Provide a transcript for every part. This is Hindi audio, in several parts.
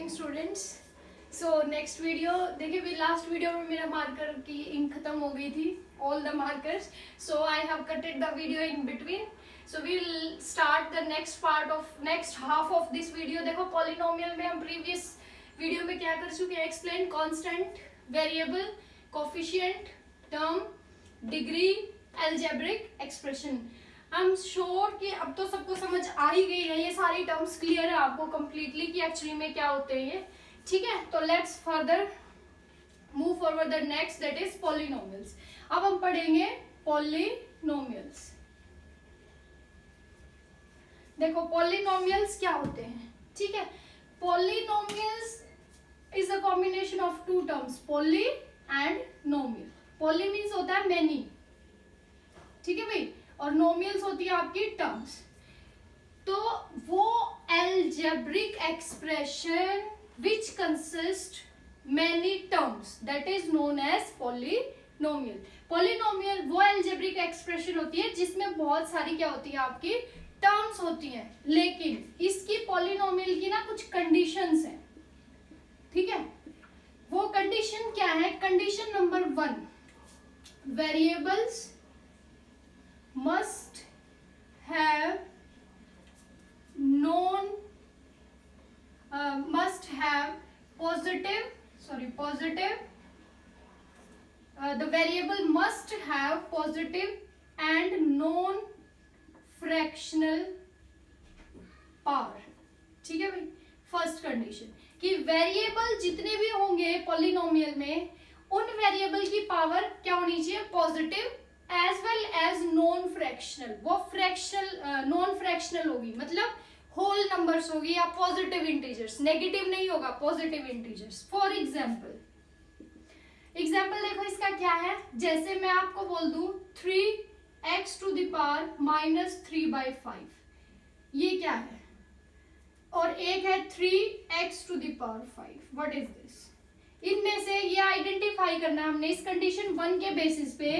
Morning students. So next video देखिए, भी लास्ट वीडियो में मेरा मार्कर की इंक खत्म हो गई थी, all the markers, so I have cutted the video in between. So we will start the next half of this video. देखो पॉलिनोमियल में हम प्रीवियस वीडियो में क्या कर चुके हैं, explain constant, variable, coefficient, term, degree, algebraic expression. I am sure कि अब तो सबको समझ आ ही गई है, ये सारी टर्म्स क्लियर है आपको कंप्लीटली कि एक्चुअली में क्या होते हैं ये। ठीक है, तो let's further move forward the next, that is polynomials. अब हम पढ़ेंगे पॉलिनोमियल्स। देखो पॉलिनोमियल्स क्या होते हैं, ठीक है। Polynomials is a combination of two terms, poly and nomial. Poly means होता है मेनी, ठीक है भाई, और नोमियल्स होती है आपकी टर्म्स। तो वो algebraic expression which consist many terms, that is known as polynomial. Polynomial वो एल्जेब्रिक एक्सप्रेशन होती है जिसमें बहुत सारी क्या होती है आपकी टर्म्स होती हैं, लेकिन इसकी पॉलिनोमियल की ना कुछ कंडीशंस हैं, ठीक है। वो कंडीशन क्या है? Condition number 1, variables must have the variable must have positive and non fractional power, ठीक है भाई। फर्स्ट कंडीशन कि वेरिएबल जितने भी होंगे पॉलिनोमियल में, उन वेरिएबल की पावर क्या होनी चाहिए? Positive as well as non fractional. वो फ्रैक्शनल नॉन फ्रैक्शनल होगी, मतलब होल नंबर्स होगी या पॉजिटिव इंटीजर्स, नेगेटिव नहीं होगा, पॉजिटिव इंटीजर्स। फॉर एग्जाम्पल देखो इसका क्या है, जैसे मैं आपको बोल दूं 3x टू द पावर -3/5, ये क्या है? और एक है 3x to the power 5, what is this? इनमें से ये आइडेंटिफाई करना है हमने इस कंडीशन 1 के बेसिस पे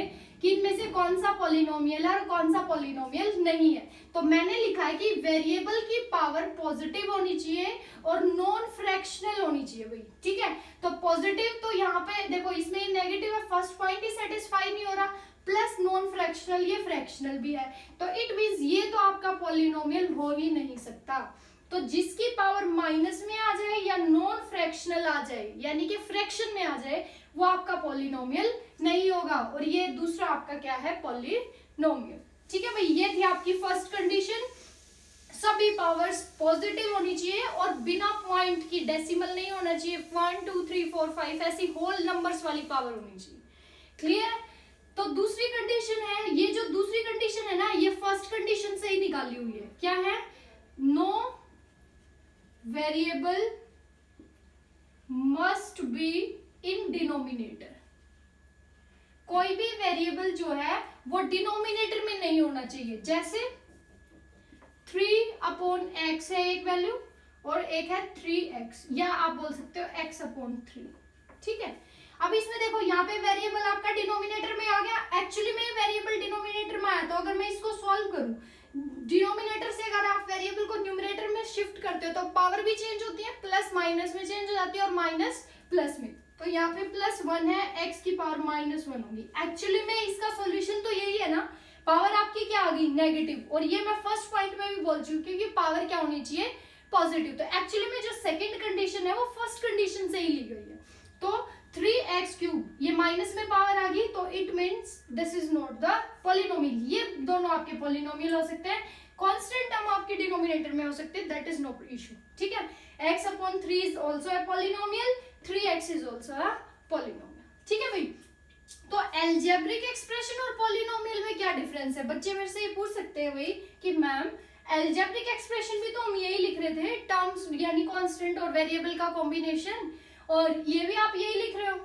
कि इनमें से कौन सा पॉलिनोमियल है और कौन सा पॉलिनोमियल नहीं है। तो मैंने लिखा है कि वेरिएबल की पावर पॉजिटिव होनी चाहिए और नॉन फ्रैक्शनल होनी चाहिए भाई, ठीक है। तो पॉजिटिव, तो यहाँ पे देखो इसमें नेगेटिव है, फर्स्ट पॉइंट ही सेटिस्फाई नहीं हो रहा, प्लस नॉन फ्रैक्शनल, ये फ्रैक्शनल भी है, तो इट मींस ये तो आपका पॉलिनोमियल हो ही नहीं सकता। तो जिसकी पावर माइनस में आ जाए या नॉन फ्रैक्शनल आ जाए, यानी कि फ्रैक्शन में आ जाए, वो आपका पॉलिनोमियल नहीं होगा। और ये दूसरा आपका क्या है? पॉलिनोमियल, ठीक है भाई। ये थी आपकी फर्स्ट कंडीशन, सभी पावर्स पॉजिटिव होनी चाहिए और बिना पॉइंट की, डेसिमल नहीं होना चाहिए, 1 2 3 4 5 ऐसी होल नंबर्स वाली पावर होनी चाहिए। क्लियर? तो दूसरी कंडीशन है, ये जो दूसरी कंडीशन है ना, ये फर्स्ट कंडीशन से ही निकाली हुई है। क्या है? No variable must be in denominator. कोई भी वेरिएबल जो है वो डिनोमिनेटर में नहीं होना चाहिए। जैसे 3/x है एक वैल्यू, और एक है 3x, या आप बोल सकते हो x/3, ठीक है। अब इसमें देखो यहाँ पे वेरिएबल आपका डिनोमिनेटर में आ गया, एक्चुअली में वेरिएबल डिनोमिनेटर में आया, तो अगर मैं इसको सॉल्व करूं, डिनोमिनेटर से अगर आप वेरिएबल को न्यूमरेटर में शिफ्ट करते हो तो पावर भी चेंज होती है, प्लस माइनस में चेंज हो जाती है और माइनस प्लस में। तो यहाँ पे +1 है, x की पावर -1 होगी। एक्चुअली में इसका सॉल्यूशन तो यही है ना, पावर आपकी क्या आ गई? नेगेटिव। और ये मैं फर्स्ट पॉइंट में भी बोल चुकी हूँ कि पावर क्या होनी चाहिए? पॉजिटिव। तो एक्चुअली में जो सेकंड कंडीशन है वो फर्स्ट कंडीशन से ही ली गई है। तो 3x³ ये माइनस में पावर आ गई, तो it means this is not the polynomial. ये दोनों आपके पॉलिनोमियल हो सकते हैं, कांस्टेंट टर्म आपके डिनोमिनेटर में हो सकते हैं, दैट इज नो इशू, ठीक है। x/3 is also a polynomial, 3x is also a polynomial, ठीक है भाई। तो एल्जेब्रिक एक्सप्रेशन और पॉलिनोमियल में क्या डिफरेंस है? बच्चे मेरे से ये पूछ सकते हैं भाई कि मैम एल्जेब्रिक एक्सप्रेशन भी तो हम यही लिख रहे थे, टर्म्स यानी कांस्टेंट और वेरिएबल का कॉम्बिनेशन, और ये भी आप यही लिख रहे हो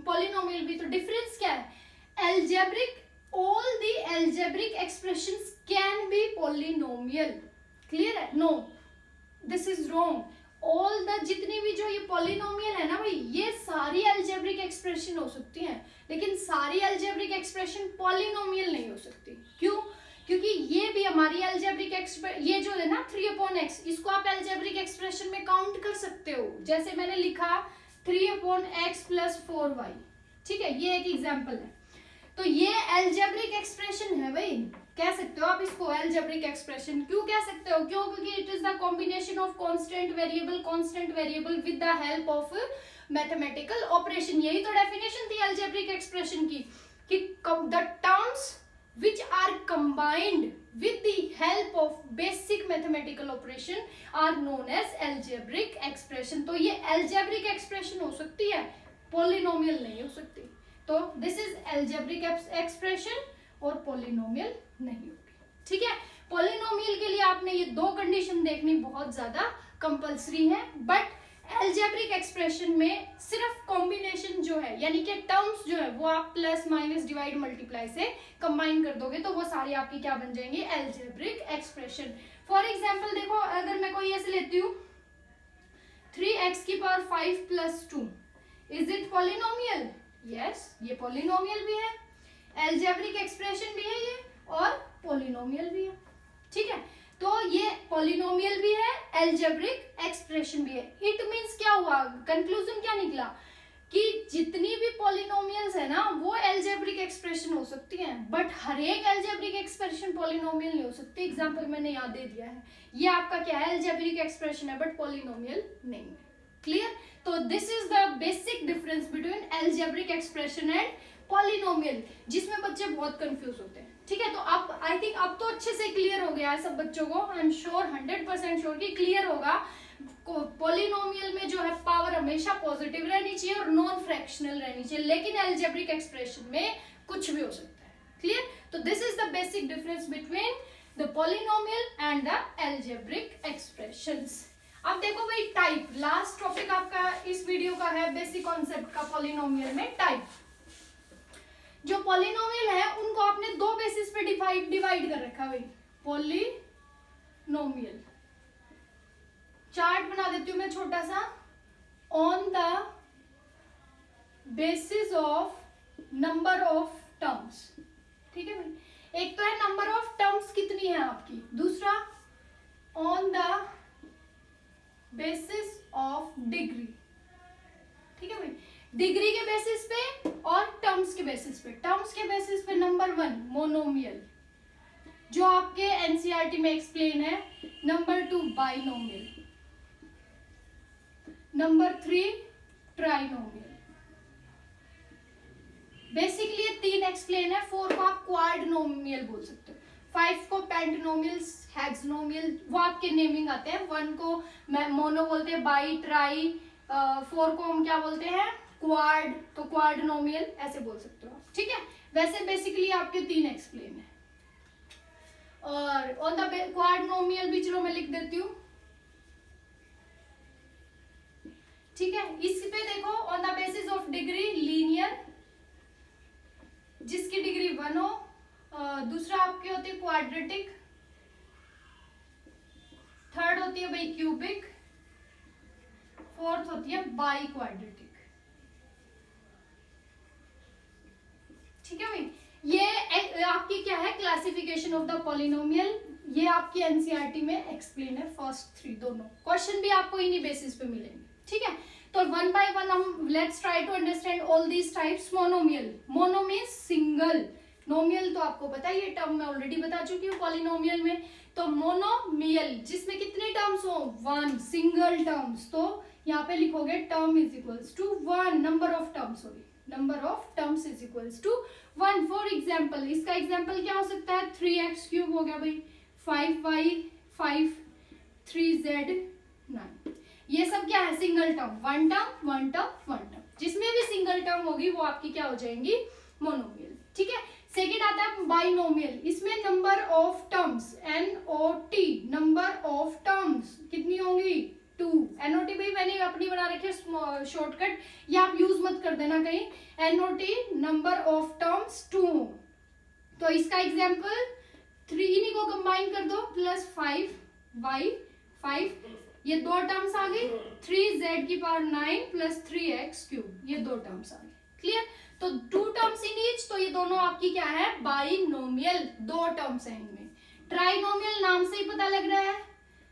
पॉलिनोमियल भी, तो डिफरेंस क्या है? Algebraic, all the algebraic expressions can be polynomial, clear है? No, this is wrong. all the जितनी भी जो ये polynomial है ना भाई, ये सारी algebraic expression हो सकती हैं, लेकिन सारी algebraic expression polynomial नहीं हो सकती। क्यों? क्योंकि ये भी हमारी अलजेब्रिक एक्सप्रेशन, ये जो है ना 3/x, इसको आप अलजेब्रिक एक्सप्रेशन में काउंट कर सकते हो। जैसे मैंने लिखा 3/x + 4y, ठीक है, ये एक एग्जांपल है। तो ये अलजेब्रिक एक्सप्रेशन है भाई, कह सकते हो आप इसको अलजेब्रिक एक्सप्रेशन। क्यों कह सकते हो? क्यों? क्योंकि it is the combination of constant variable with the help of mathematical operation. यही तो डेफिनेशन थी अलजेब्रिक एक्सप्रेशन की, कि the terms which are combined with the help of basic mathematical operation are known as algebraic expression। तो ये algebraic expression हो सकती है, polynomial नहीं हो सकती। तो this is algebraic expression और polynomial नहीं होगी, ठीक है। polynomial के लिए आपने ये दो कंडीशन देखनी बहुत ज्यादा कंपल्सरी है, बट एल्जेब्रिक एक्सप्रेशन में सिर्फ कॉम्बिनेशन जो है, यानी कि टर्म्स जो है वो आप प्लस माइनस डिवाइड मल्टीप्लाई से कंबाइन कर दोगे तो वो सारी आपकी क्या बन जाएंगी? Algebraic expression. फॉर एग्जांपल देखो, अगर मैं कोई ऐसे लेती हूँ 3x⁵ + 2, is it polynomial? Yes, ये पॉलिनोमियल भी है, एल्जेब्रिक एक्सप्रेशन भी है ये, और पॉलिनोमियल भी है, ठीक है। तो ये पॉलिनोमियल भी है, एल्जेब्रिक एक्सप्रेशन भी है। इट मींस क्या हुआ, कंक्लूजन क्या निकला, कि जितनी भी पॉलिनोमियल्स है ना वो एल्जेब्रिक एक्सप्रेशन हो सकती हैं, बट हर एक एल्जेब्रिक एक्सप्रेशन पॉलिनोमियल नहीं हो सकती। एग्जांपल मैंने यहाँ दे दिया है, ये आपका क्या है? एल्जेब्रिक एक्सप्रेशन है, बट पॉलिनोमियल नहीं है। क्लियर? तो this is the basic difference between algebraic expression and polynomial, जिसमें बच्चे बहुत कंफ्यूज होते हैं, ठीक है। तो अब आई थिंक अब तो अच्छे से क्लियर हो गया है सब बच्चों को, आई एम श्योर 100% श्योर कि क्लियर होगा। पॉलिनोमियल में जो है पावर हमेशा पॉजिटिव रहनी चाहिए और नॉन फ्रैक्शनल रहनी चाहिए, लेकिन एल्जेब्रिक एक्सप्रेशन में कुछ भी हो सकता है। क्लियर? तो this is the basic difference between the polynomial and the algebraic expressions. अब देखो भाई टाइप, लास्ट टॉपिक आपका इस वीडियो का है बेसिक कॉन्सेप्ट का पॉलिनोमियल में टाइप। जो पॉलिनोमियल है उनको आपने दो बेसिस पे डिवाइड कर रखा भाई, पॉलिनोमियल। चार्ट बना देती हूं मैं छोटा सा, on the basis of number of terms, ठीक है भाई। एक तो है नंबर ऑफ टर्म्स कितनी है आपकी, दूसरा on the basis of degree, ठीक है भाई। डिग्री के बेसिस पे और टर्म्स के बेसिस पे। टर्म्स के बेसिस पे नंबर 1 मोनोमियल, जो आपके एनसीईआरटी में एक्सप्लेन है। Number 2 binomial, number 3 trinomial. Basically ये 3 एक्सप्लेन है। 4 को आप क्वाड्रोनोमियल बोल सकते हो, 5 को पेंटनोमियल, हेक्सानोमियल, वो आपके नेमिंग आते हैं। 1 को मोनो बोलते हैं, बाई, ट्राई, 4 को हम क्या बोलते हैं? क्वाड, तो क्वाड्रोनोमियल ऐसे बोल सकते हो आप, ठीक है। वैसे बेसिकली आपके 3 एक्सप्लेन है। और ऑन द क्वाड्रोनोमियल भी चलो मैं लिख देती हूँ, ठीक है। इस पे देखो, on the basis of degree linear, जिसकी डिग्री 1 हो। दूसरा आपके होते हैं क्वाड्रेटिक, थर्ड होती है भाई क्यूबिक, फोर्थ होती है बाई क्वाड्रेटिक, ठीक है भाई। ये आपकी क्या है? Classification of the polynomial. ये आपकी एनसीईआरटी में एक्सप्लेन है, फर्स्ट 3 दोनों क्वेश्चन भी आपको इन्हीं बेसिस पे मिलेंगे, ठीक है। तो वन बाय वन हम let's try to understand all these types. Monomial, mono means single, nomial तो आपको पता है, ये टर्म मैं ऑलरेडी बता चुकी हूँ पॉलिनोमियल में। तो मोनोमियल जिसमें कितने टर्म्स हो? 1, सिंगल टर्म्स। तो यहाँ पे लिखोगे term is equals to 1, number of terms, sorry number of terms is equals to 1। For example, इसका एग्जाम्पल क्या हो सकता है? 3x³ हो गया भाई, 5y, 5, 3z, 9। ये सब क्या है? Single term, one term, one term, one term. जिसमें भी सिंगल टर्म होगी वो आपकी क्या हो जाएंगी? मोनोमियल, ठीक है। सेकेंड आता है बाइनोमियल, इसमें number of terms, NOT, number of terms कितनी होंगी? 2। NOT भाई मैंने अपनी बना रखी है शॉर्टकट, ये आप यूज मत कर देना कहीं। NOT number of terms 2। तो इसका एग्जाम्पल 3, इन्हीं को कंबाइन कर दो, प्लस 5y, 5, ये 2 टर्म्स आ गई। 3z⁹ प्लस 3x³, ये 2 टर्म्स आ गई। क्लियर? तो 2 टर्म्स इन ईच, तो ये दोनों आपकी क्या है? बाइनोमियल, 2 टर्म्स है इनमें। ट्राइनोमियल नाम से ही पता लग रहा है,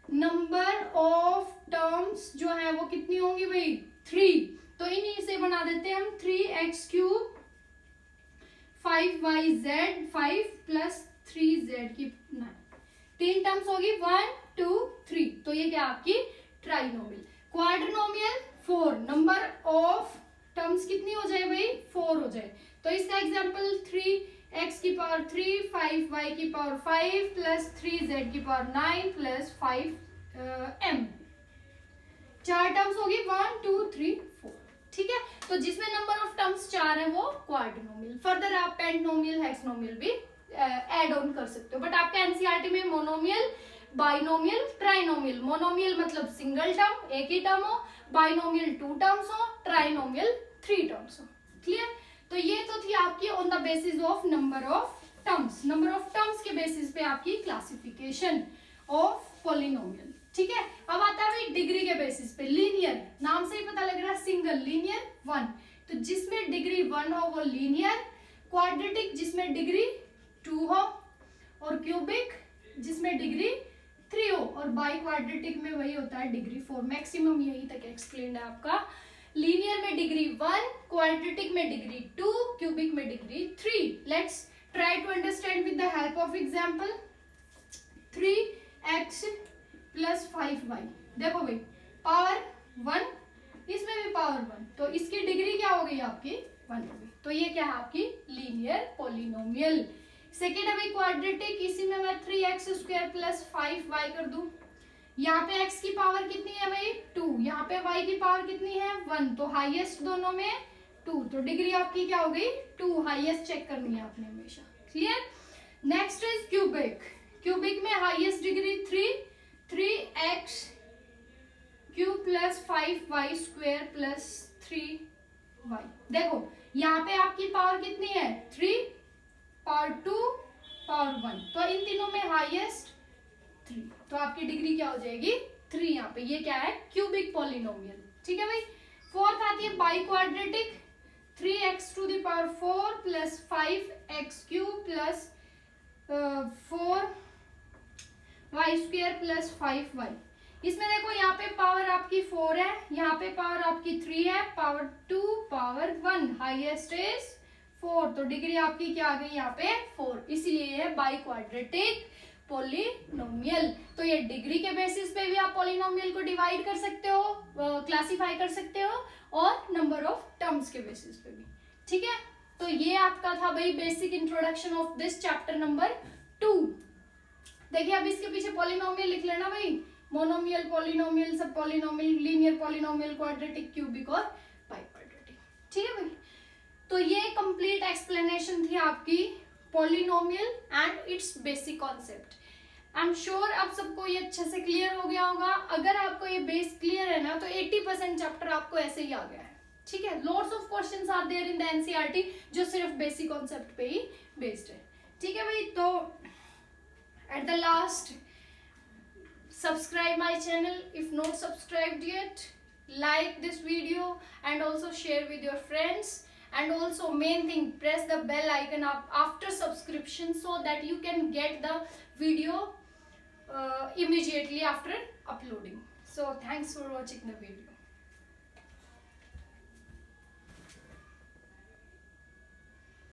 नंबर ऑफ टर्म्स जो है वो कितनी होंगी भाई 3, तो इन्हीं से बना देते हैं हम 3x³ 5yz 5 प्लस 3z की 9, 3 टर्म्स होगी 1 2 3, तो ये क्या आपकी ट्राइनोमियल। क्वाड्रिनोमियल 4, नंबर ऑफ टर्म्स कितनी हो जाए भाई 4 हो जाए, तो इसका एग्जांपल 3x की पावर 3 5y की पावर 5 प्लस 3z की पावर 9 प्लस 5m, 4 टर्म्स होगी 1 2 3 4, ठीक है। तो जिसमें नंबर ऑफ टर्म्स 4 है वो क्वाड्रिनोमियल। फर्दर आप पेंटनोमियल हेक्सनोमियल भी ऐड ऑन कर सकते हो, बट आपका एनसीईआरटी में मोनोमियल बाइनोमियल ट्राइनोमियल, मोनोमियल मतलब सिंगल टर्म एक ही टर्म हो, बाइनोमियल 2 टर्म्स हो, ट्राइनोमियल 3 टर्म्स हो, क्लियर। तो ये तो थी आपकी on the basis of number of terms, number of terms के बेसिस पे आपकी क्लासिफिकेशन ऑफ पॉलिनोमियल, ठीक है। अब आता है भाई डिग्री के बेसिस पे, लीनियर नाम से ही पता लग रहा है सिंगल, लीनियर 1, तो जिसमें डिग्री 1 हो वो लीनियर, क्वाड्रेटिक जिसमें डिग्री 2 हो, और क्यूबिक जिसमें डिग्री 3 हो, और बाई क्वाड्रेटिक में वही होता है डिग्री 4, मैक्सिमम यही तक एक्सप्लेन है आपका। लीनियर में डिग्री 1, क्वाड्रेटिक में डिग्री 2, क्यूबिक में degree 3। Let's try to understand with the help of example. 3x plus 5y, देखो भाई पावर 1, इसमें भी पावर 1, तो इसकी डिग्री क्या हो गई आपकी 1 हो गई, तो ये क्या है आपकी लीनियर पॉलिनोमियल। सेकेंड है भाई क्वाड्रेटिक, इसी में मैं 3x² प्लस 5y कर दूं, यहाँ पे x की पावर कितनी है भाई 2, यहाँ पे y की पावर कितनी है 1, तो हाईएस्ट दोनों में 2, तो डिग्री आपकी क्या हो गई 2, हाईएस्ट चेक करनी है आपने हमेशा, clear. Next is cubic, cubic में highest degree 3x³ plus 5y² plus 3y, देखो यहाँ पे आपकी पावर कितनी है 3, पावर 2, पावर 1, तो इन तीनों में हाईएस्ट 3, तो आपकी डिग्री क्या हो जाएगी 3 यहाँ पे, ये क्या है क्यूबिक पॉलिनोमियल, ठीक है भाई। फोर्थ आती है by quadratic, 3x⁴ plus 5x³ plus 4y² plus 5y, इसमें देखो यहाँ पे पावर आपकी 4 है, यहाँ पे पावर आपकी 3 है, पावर 2, पावर 1, हाईएस्ट इज 4, तो डिग्री आपकी क्या आ गई यहाँ पे 4, इसीलिए ये है बाई क्वाड्रेटिक पॉलिनोमियल। तो ये डिग्री के बेसिस पे भी आप पॉलिनोमियल को डिवाइड कर सकते हो, क्लासिफाई कर सकते हो, और नंबर ऑफ टर्म्स के बेसिस पे भी, ठीक है। तो ये आपका था भाई basic introduction of this chapter number 2। देखिए अब इसके पीछे पॉलिनोमियल लिख लेना भाई, मोनोमियल, पॉलिनोमियल, सब polynomial, linear polynomial, quadratic, cubic और बाई क्वाड्रेटिक, ठीक है भाई। तो ये कंप्लीट एक्सप्लेनेशन थी आपकी polynomial and it's basic concept. I am sure आप सबको ये अच्छे से क्लियर हो गया होगा। अगर आपको ये बेस क्लियर है ना तो 80% चैप्टर आपको ऐसे ही आ गया है, ठीक है। Lots of questions are there in the NCERT जो सिर्फ बेसिक कॉन्सेप्ट पे ही बेस्ड है, ठीक है भाई। तो at the last subscribe my channel if not subscribed yet, like this video and also share with your friends, and also main thing press the bell icon after subscription so that you can get the video immediately after uploading. So thanks for watching the video.